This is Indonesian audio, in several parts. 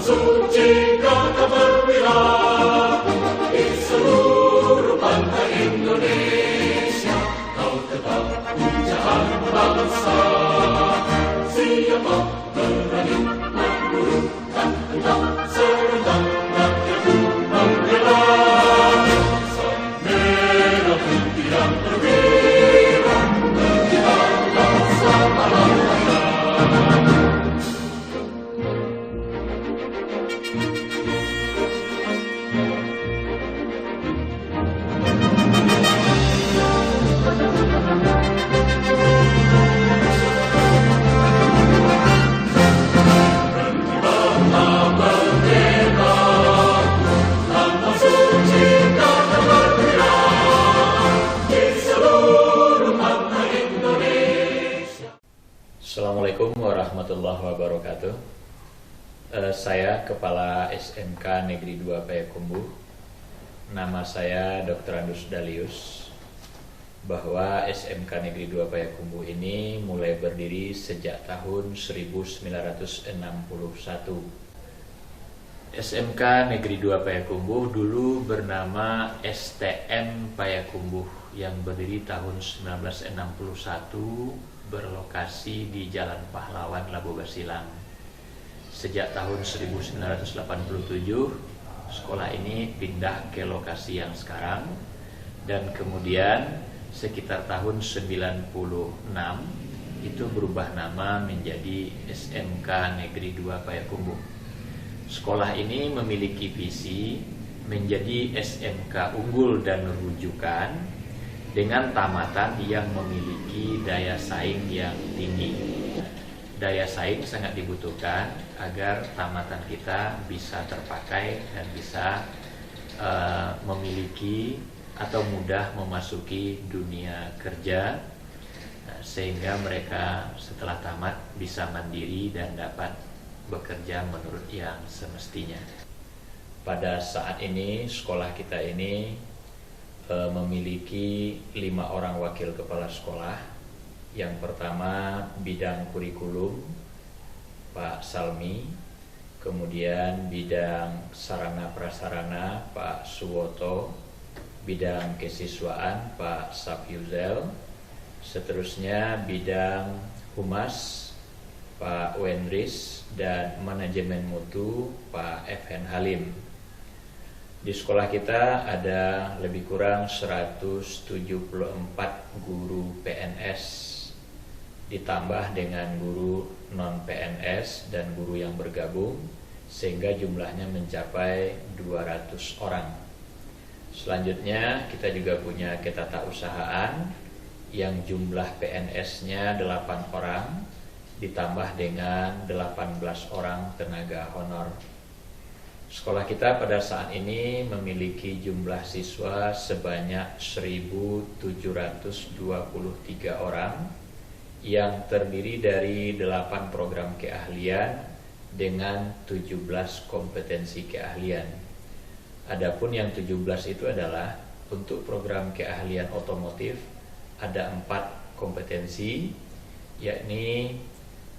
suci kata berwilar di seluruh pantai Indonesia. Kau tetap pujaan bangsa. Siapa berani memburu dan hendak serentak rakyatku membela. Sang merah putih yang perwira, berkibarlah selama-lamanya. Assalamualaikum warahmatullahi wabarakatuh. Saya Kepala SMK Negeri 2 Payakumbuh. Nama saya Dr. Andus Dalius. Bahwa SMK Negeri 2 Payakumbuh ini mulai berdiri sejak tahun 1961. SMK Negeri 2 Payakumbuh dulu bernama STM Payakumbuh yang berdiri tahun 1961, berlokasi di Jalan Pahlawan, Labu Basilang. Sejak tahun 1987, sekolah ini pindah ke lokasi yang sekarang, dan kemudian sekitar tahun 96 itu berubah nama menjadi SMK Negeri 2 Payakumbuh. Sekolah ini memiliki visi menjadi SMK unggul dan rujukan dengan tamatan yang memiliki daya saing yang tinggi. Daya saing sangat dibutuhkan agar tamatan kita bisa terpakai dan bisa memiliki atau mudah memasuki dunia kerja, sehingga mereka setelah tamat bisa mandiri dan dapat bekerja menurut yang semestinya. Pada saat ini sekolah kita ini memiliki 5 orang wakil kepala sekolah. Yang pertama bidang kurikulum Pak Salmi, kemudian bidang sarana prasarana Pak Suwoto, bidang kesiswaan Pak Safiuzel, seterusnya bidang humas Pak Wendris, dan manajemen mutu Pak F.N. Halim. Di sekolah kita ada lebih kurang 174 guru PNS, ditambah dengan guru non-PNS dan guru yang bergabung, sehingga jumlahnya mencapai 200 orang. Selanjutnya kita juga punya ketatausahaan yang jumlah PNS-nya 8 orang, ditambah dengan 18 orang tenaga honor. Sekolah kita pada saat ini memiliki jumlah siswa sebanyak 1.723 orang yang terdiri dari 8 program keahlian dengan 17 kompetensi keahlian. Adapun yang 17 itu adalah untuk program keahlian otomotif ada 4 kompetensi, yakni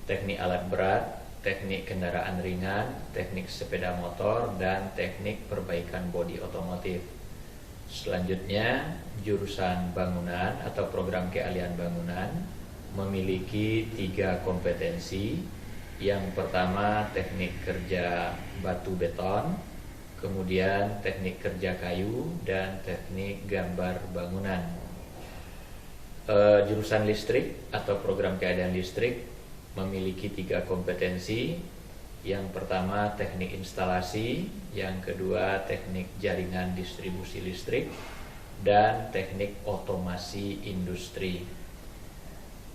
teknik alat berat, teknik kendaraan ringan, teknik sepeda motor, dan teknik perbaikan bodi otomotif. Selanjutnya, jurusan bangunan atau program keahlian bangunan memiliki 3 kompetensi. Yang pertama teknik kerja batu beton, kemudian teknik kerja kayu, dan teknik gambar bangunan. Jurusan listrik atau program keahlian listrik memiliki 3 kompetensi. Yang pertama teknik instalasi, yang kedua teknik jaringan distribusi listrik, dan teknik otomasi industri.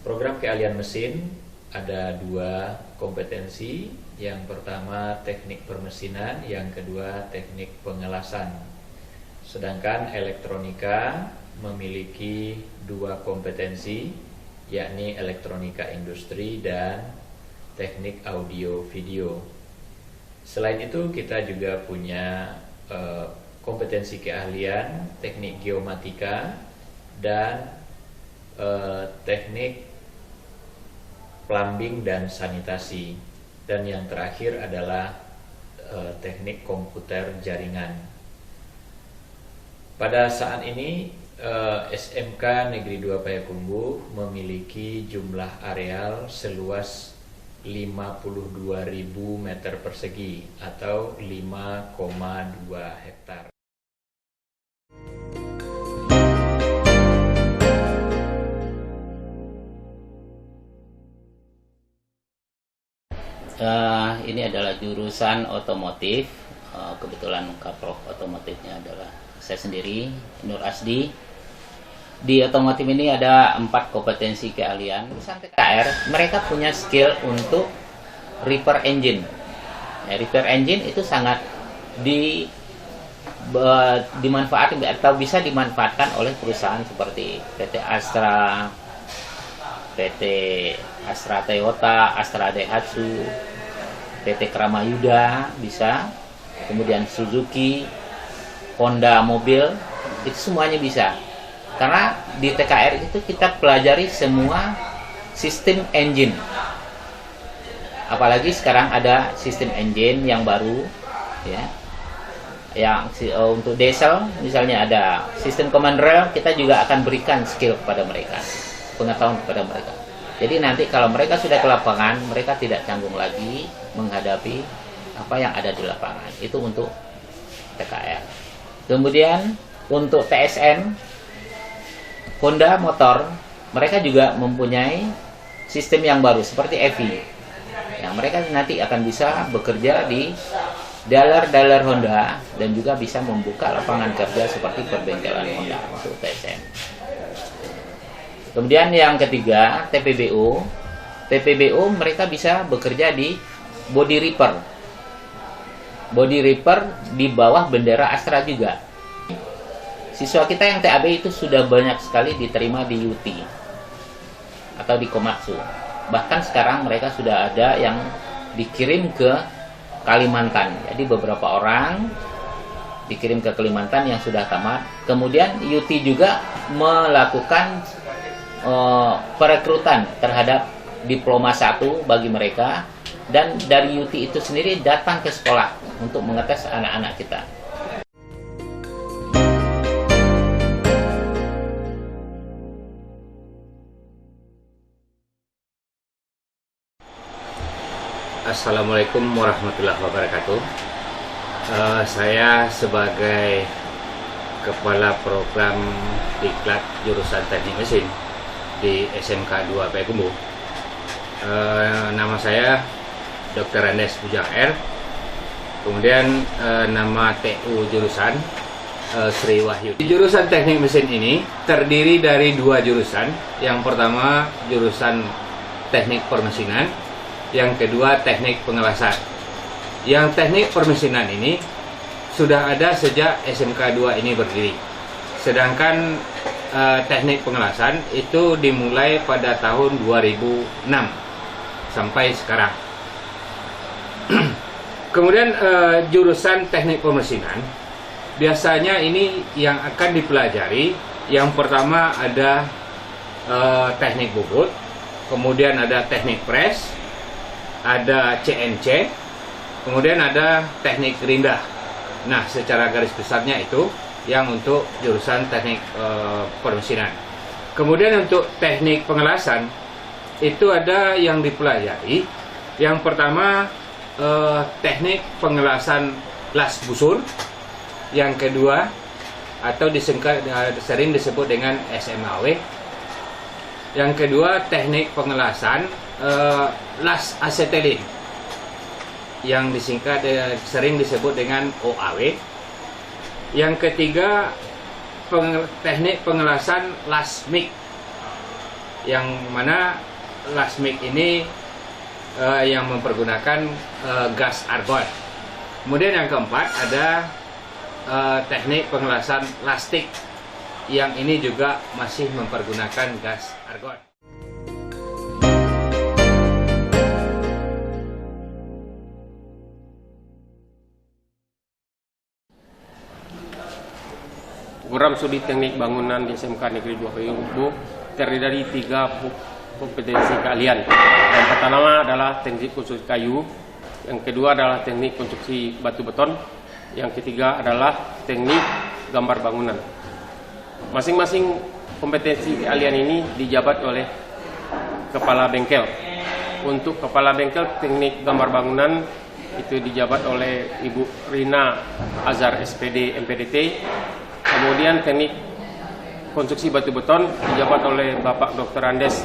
Program keahlian mesin ada 2 kompetensi. Yang pertama teknik permesinan, yang kedua teknik pengelasan. Sedangkan elektronika memiliki 2 kompetensi, yakni elektronika industri dan teknik audio video. Selain itu kita juga punya kompetensi keahlian teknik geomatika dan teknik plumbing dan sanitasi. Dan yang terakhir adalah teknik komputer jaringan. Pada saat ini SMK Negeri 2 Payakumbuh memiliki jumlah areal seluas 52.000 meter persegi atau 5,2 hektar. Ini adalah jurusan otomotif. Kebetulan kaprok otomotifnya adalah saya sendiri, Nur Asdi. Di otomotif ini ada 4 kompetensi keahlian. Jurusan TKR, mereka punya skill untuk repair engine. Repair engine itu sangat dimanfaatkan atau bisa dimanfaatkan oleh perusahaan seperti PT Astra, PT Astra Toyota, Astra Daihatsu, PT Kramayuda bisa, kemudian Suzuki, Honda mobil, itu semuanya bisa. Karena di TKR itu kita pelajari semua sistem engine. Apalagi sekarang ada sistem engine yang baru, ya. Yang untuk diesel misalnya ada sistem command rail, kita juga akan berikan skill kepada mereka, pengetahuan kepada mereka. Jadi nanti kalau mereka sudah ke lapangan, mereka tidak canggung lagi menghadapi apa yang ada di lapangan. Itu untuk TKR. Kemudian untuk TSN, Honda motor, mereka juga mempunyai sistem yang baru seperti EV. Yang mereka nanti akan bisa bekerja di dealer-dealer Honda dan juga bisa membuka lapangan kerja seperti perbengkelan Honda untuk TSN. Kemudian yang ketiga, TPBU. TPBU mereka bisa bekerja di body repair. Body repair di bawah bendera Astra juga. Siswa kita yang TAB itu sudah banyak sekali diterima di UT atau di Komatsu. Bahkan sekarang mereka sudah ada yang dikirim ke Kalimantan. Jadi beberapa orang dikirim ke Kalimantan yang sudah tamat. Kemudian UT juga melakukan perekrutan terhadap diploma 1 bagi mereka, dan dari UT itu sendiri datang ke sekolah untuk mengetes anak-anak kita. Assalamualaikum warahmatullahi wabarakatuh. Saya sebagai Kepala Program Diklat Jurusan Teknik Mesin di SMK 2 Payakumbuh. Nama saya Dr. Andes Bujang R. Kemudian nama TU jurusan Sri Wahyu. Di jurusan Teknik Mesin ini terdiri dari 2 jurusan. Yang pertama jurusan Teknik Permesinan, yang kedua Teknik Pengelasan. Yang Teknik Permesinan ini sudah ada sejak SMK 2 ini berdiri. Sedangkan Teknik Pengelasan itu dimulai pada tahun 2006 sampai sekarang. Kemudian jurusan Teknik Permesinan biasanya ini yang akan dipelajari, yang pertama ada teknik bubut, kemudian ada teknik pres, ada CNC, kemudian ada teknik rindah. Nah, secara garis besarnya itu yang untuk jurusan teknik permesinan. Kemudian untuk teknik pengelasan itu ada yang dipelajari. Yang pertama teknik pengelasan las busur. Yang kedua atau sering disebut dengan SMAW. Yang kedua teknik pengelasan las asetilin, yang disingkat sering disebut dengan OAW. Yang ketiga teknik pengelasan las MIG, yang mana las MIG ini yang mempergunakan gas argon. Kemudian yang keempat ada teknik pengelasan lastik, yang ini juga masih mempergunakan gas argon. Program studi teknik bangunan di SMK Negeri 2 Payakumbuh terdiri dari 3 kompetensi keahlian. Yang pertama adalah teknik konstruksi kayu, Yang kedua adalah teknik konstruksi batu beton. Yang ketiga adalah teknik gambar bangunan. Masing-masing kompetensi keahlian ini dijabat oleh kepala bengkel. Untuk kepala bengkel teknik gambar bangunan itu dijabat oleh Ibu Rina Azhar SPD MPDT. Kemudian teknik konstruksi batu beton dijabat oleh Bapak Dr. Andes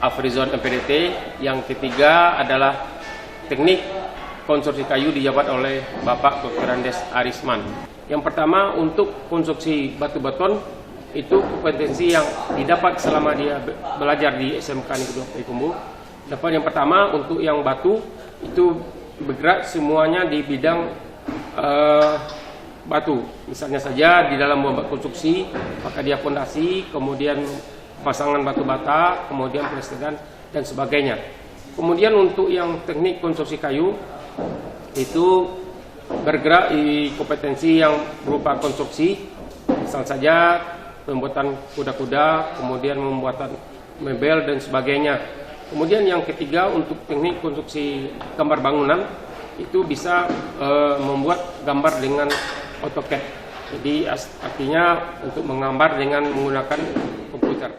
Afrizon MPDT. Yang ketiga adalah teknik konstruksi kayu dijabat oleh Bapak Dr. Andes Arisman. Yang pertama, untuk konstruksi batu beton itu kompetensi yang didapat selama dia belajar di SMK Negeri 2 Payakumbuh. Dapat yang pertama, untuk yang batu itu bergerak semuanya di bidang batu. Misalnya saja di dalam membuat konstruksi, maka dia fondasi, kemudian pasangan batu bata, kemudian pelestarian dan sebagainya. Kemudian untuk yang teknik konstruksi kayu itu bergerak di kompetensi yang berupa konstruksi, misal saja pembuatan kuda-kuda, kemudian pembuatan mebel dan sebagainya. Kemudian yang ketiga, untuk teknik konstruksi gambar bangunan itu bisa membuat gambar dengan AutoCAD. Jadi artinya untuk menggambar dengan menggunakan komputer.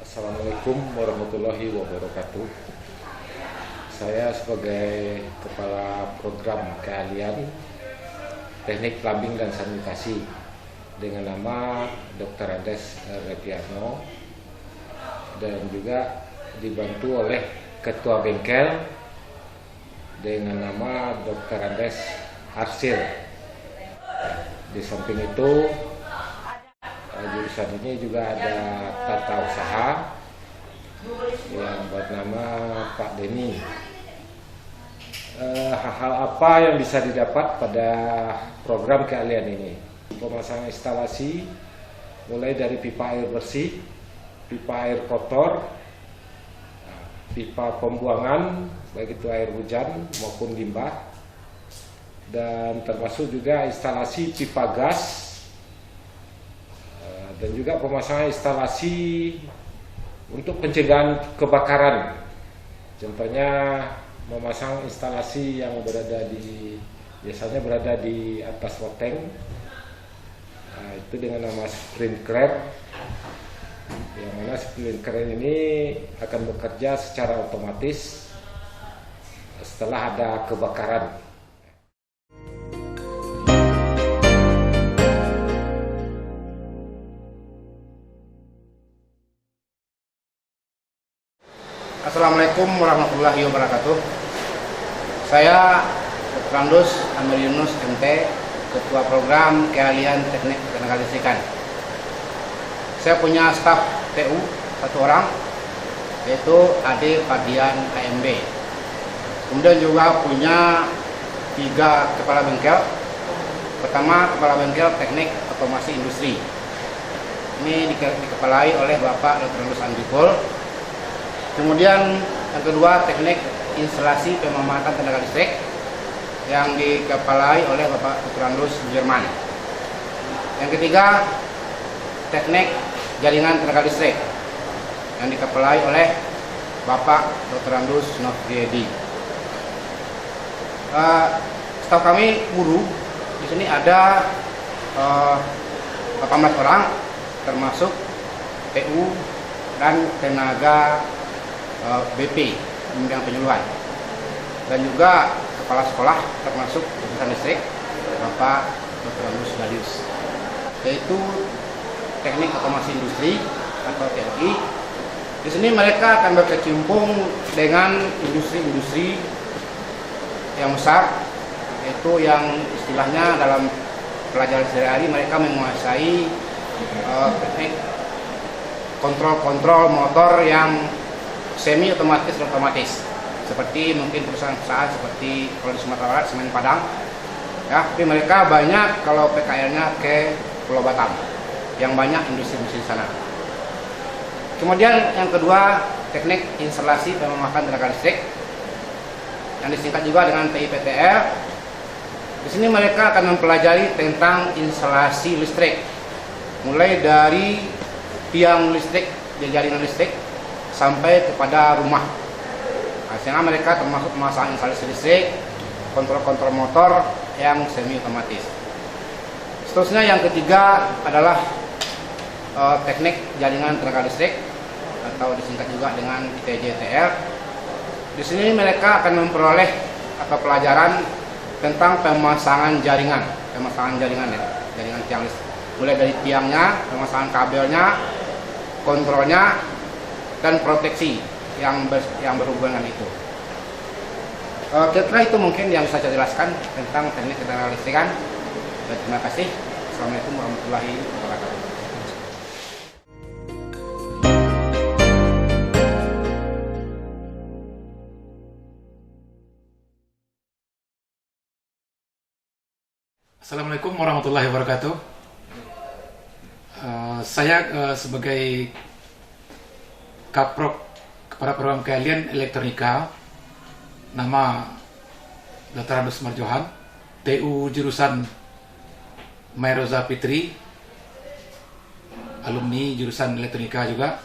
Assalamualaikum warahmatullahi wabarakatuh. Saya sebagai Kepala Program Keahlian Teknik Plumbing dan Sanitasi dengan nama Dr. Andes Repiano, dan juga dibantu oleh Ketua Bengkel dengan nama Dr. Andes Arsil. Di samping itu jurusan ini juga ada tata usaha yang bernama Pak Denny. Hal-hal apa yang bisa didapat pada program keahlian ini? Pemasangan instalasi mulai dari pipa air bersih, pipa air kotor, pipa pembuangan baik itu air hujan maupun limbah, dan termasuk juga instalasi pipa gas, dan juga pemasangan instalasi untuk pencegahan kebakaran. Contohnya memasang instalasi yang biasanya berada di atas loteng, itu dengan nama sprinkler, yang mana sprinkler ini akan bekerja secara otomatis setelah ada kebakaran. Assalamualaikum warahmatullahi wabarakatuh. Saya Randus Amir Yunus MT, Ketua Program Keahlian Teknik Ketenaga Listrikan. Saya punya staf TU satu orang, yaitu Ade Fadian AMB. Kemudian juga punya 3 kepala bengkel. Pertama, kepala bengkel Teknik Otomasi Industri. Ini dikepalai oleh Bapak Dr. Randus Andrikul. Kemudian yang kedua, teknik instalasi pemanfaatan tenaga listrik yang dikepalai oleh Bapak Dr. Randus Jerman. Yang ketiga, teknik jaringan tenaga listrik yang dikepalai oleh Bapak Dr. Randus Nofriedi. Staf kami guru di sini ada 18 orang, termasuk TU dan tenaga BP, bimbingan penyuluhan, dan juga kepala sekolah termasuk jurusan listrik Bapak Dr. Randus Galius, yaitu Teknik Otomasi Industri atau TOI. Di sini mereka akan berkecimpung dengan industri-industri yang besar, yaitu yang istilahnya dalam pelajaran sehari-hari mereka menguasai teknik kontrol motor yang semi otomatis dan otomatis, seperti mungkin perusahaan-perusahaan seperti kalau di Sumatera Barat Semen Padang, ya. Tapi mereka banyak kalau PKL-nya ke Pulau Batam, yang banyak industri-industri di sana. Kemudian yang kedua, teknik instalasi pemanfaatan tenaga listrik yang disingkat juga dengan TIPTL. Di sini mereka akan mempelajari tentang instalasi listrik, mulai dari tiang listrik, jaringan listrik sampai kepada rumah. Nah, sehingga mereka termasuk pemasangan instalasi listrik, kontrol motor yang semi otomatis. Seterusnya yang ketiga adalah teknik jaringan tenaga listrik atau disingkat juga dengan TJTL. Di sini mereka akan memperoleh atau pelajaran tentang pemasangan jaringan tiang listrik, mulai dari tiangnya, pemasangan kabelnya, kontrolnya, dan proteksi yang berhubungan itu. Kira-kira itu mungkin yang bisa saya jelaskan tentang teknik ketenaga listrikan. Terima kasih. Assalamualaikum warahmatullahi wabarakatuh. Assalamualaikum warahmatullahi wabarakatuh. Saya sebagai Kaprok Kepala Program Keahlian Elektronika, nama Dr. Randus Marjohan, TU jurusan Mairoza Fitri, alumni jurusan Elektronika juga.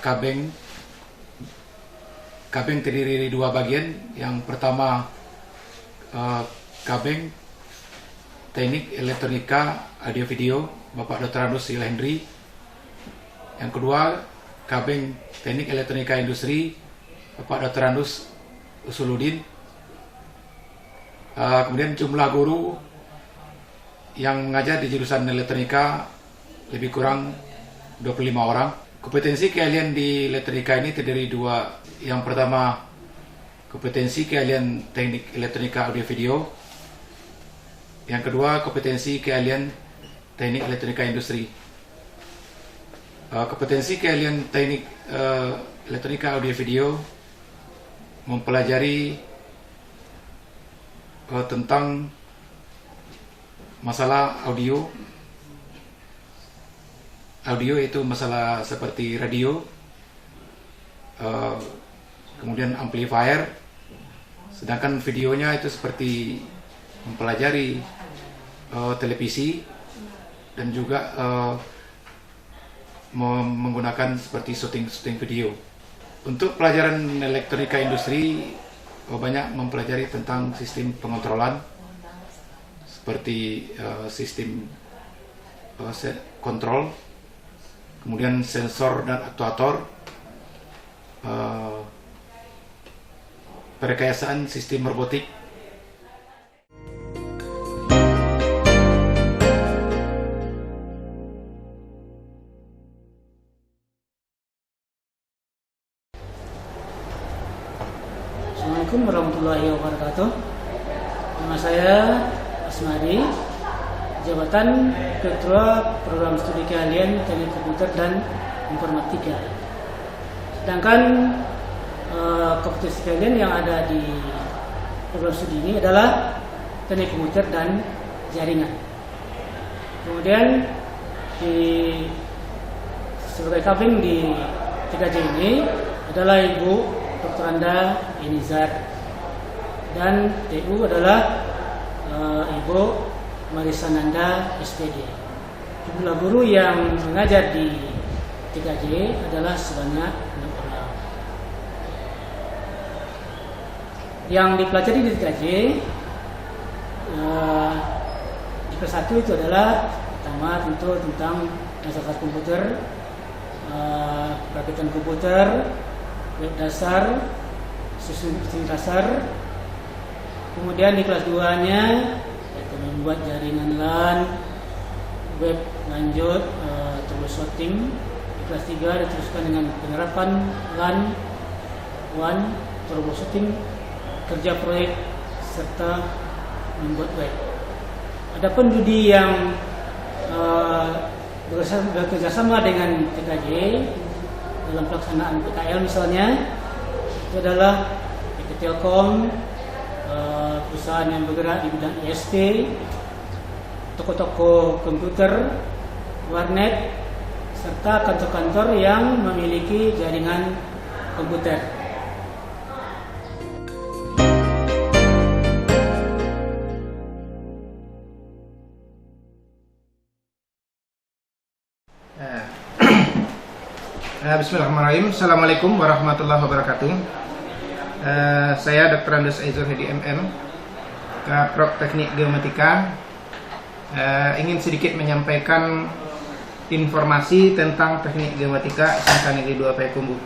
Kabeng terdiri dari 2 bagian. Yang pertama, Kabeng Teknik Elektronika Audio Video Bapak Dr. Randus Henry. Yang kedua, Kabeng Teknik Elektronika Industri Bapak Dr. Randus Usuluddin. Kemudian jumlah guru yang mengajar di jurusan elektronika lebih kurang 25 orang. Kompetensi keahlian di elektronika ini terdiri 2. Yang pertama, kompetensi keahlian teknik elektronika audio video. Yang kedua, kompetensi keahlian teknik elektronika industri. Kompetensi keahlian teknik elektronika audio video mempelajari tentang masalah audio itu masalah seperti radio, kemudian amplifier. Sedangkan videonya itu seperti mempelajari televisi dan juga menggunakan seperti syuting video. Untuk pelajaran elektronika industri banyak mempelajari tentang sistem pengontrolan seperti sistem kontrol, kemudian sensor dan aktuator, perekayasaan sistem robotik, Assalamualaikum warahmatullahi wabarakatuh. Nama saya Asmadi, jabatan Ketua Program Studi Keahlian Teknik Komputer dan Informatika. Sedangkan kompetensi keahlian yang ada di program studi ini adalah Teknik Komputer dan Jaringan. Kemudian sebagai kabin di 3J ini adalah Ibu Dr. Anda Inizar, dan TU adalah Ibu Marisa Nanda SPD. Jumlah guru yang mengajar di 3J adalah sebanyak 6 orang. Yang dipelajari di 3J di kelas 1 itu adalah pertama tentu tentang masyarakat komputer, perakitan komputer, web dasar, sistem dasar. Kemudian di kelas 2-nya yaitu membuat jaringan LAN, web lanjut, troubleshooting. Di kelas 3 diteruskan dengan penerapan LAN, WAN, troubleshooting, kerja proyek serta membuat web. Adapun studi yang bekerjasama dengan TKJ dalam pelaksanaan PKL misalnya, itu adalah PT Telkom, perusahaan yang bergerak di bidang ISP, toko-toko komputer, warnet, serta kantor-kantor yang memiliki jaringan komputer. Bismillahirrahmanirrahim. Assalamualaikum warahmatullahi wabarakatuh. Saya Dr. Andes Aizur Hedi MM, Kaprok Teknik Geomatika. Ingin sedikit menyampaikan informasi tentang Teknik Geomatika SMK Negeri 2 Payakumbuh.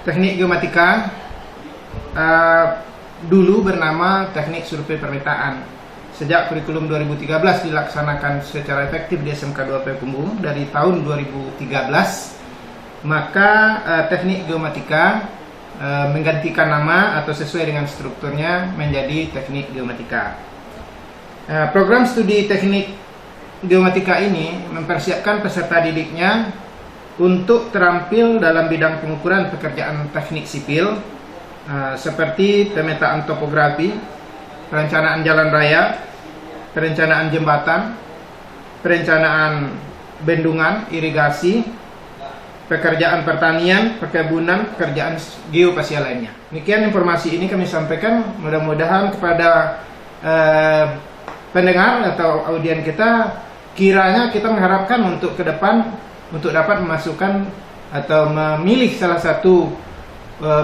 Teknik Geomatika dulu bernama Teknik Survei Permetaan. Sejak kurikulum 2013 dilaksanakan secara efektif di SMK 2 Payakumbuh dari tahun 2013. Maka teknik geomatika menggantikan nama atau sesuai dengan strukturnya menjadi teknik geomatika. Program studi teknik geomatika ini mempersiapkan peserta didiknya untuk terampil dalam bidang pengukuran pekerjaan teknik sipil seperti pemetaan topografi, perencanaan jalan raya, perencanaan jembatan, perencanaan bendungan, irigasi, pekerjaan pertanian, perkebunan, pekerjaan geospasial lainnya. Demikian informasi ini kami sampaikan, mudah-mudahan kepada pendengar atau audien kita, kiranya kita mengharapkan untuk ke depan untuk dapat memasukkan atau memilih salah satu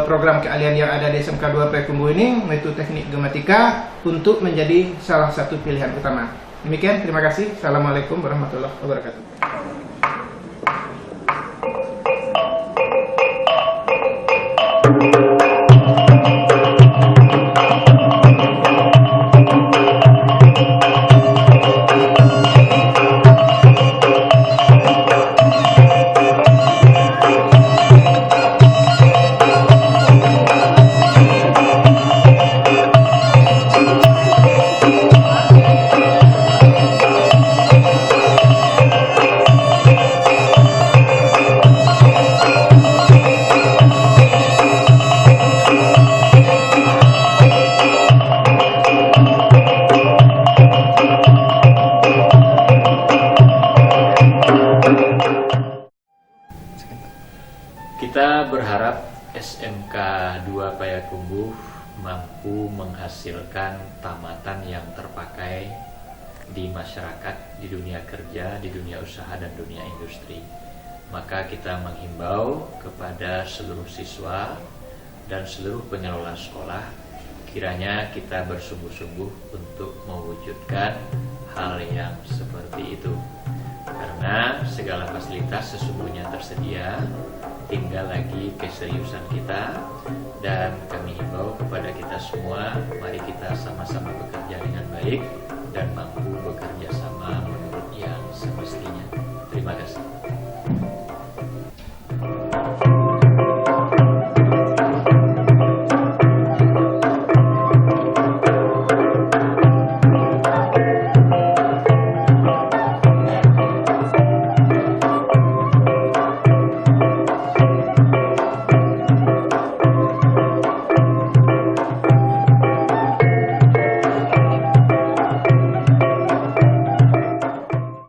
program keahlian yang ada di SMK 2 Payakumbuh ini, yaitu teknik geomatika, untuk menjadi salah satu pilihan utama. Demikian, terima kasih. Assalamualaikum warahmatullahi wabarakatuh. Kita berharap SMK 2 Payakumbuh mampu menghasilkan tamatan yang terpakai di masyarakat, di dunia kerja, di dunia usaha dan dunia industri. Maka kita menghimbau kepada seluruh siswa dan seluruh pengelola sekolah, kiranya kita bersungguh-sungguh untuk mewujudkan hal yang seperti itu. Karena segala fasilitas sesungguhnya tersedia, tinggal lagi keseriusan kita. Dan kami himbau kepada kita semua, mari kita sama-sama bekerja dengan baik dan mampu bekerja sama menurut yang semestinya. Terima kasih.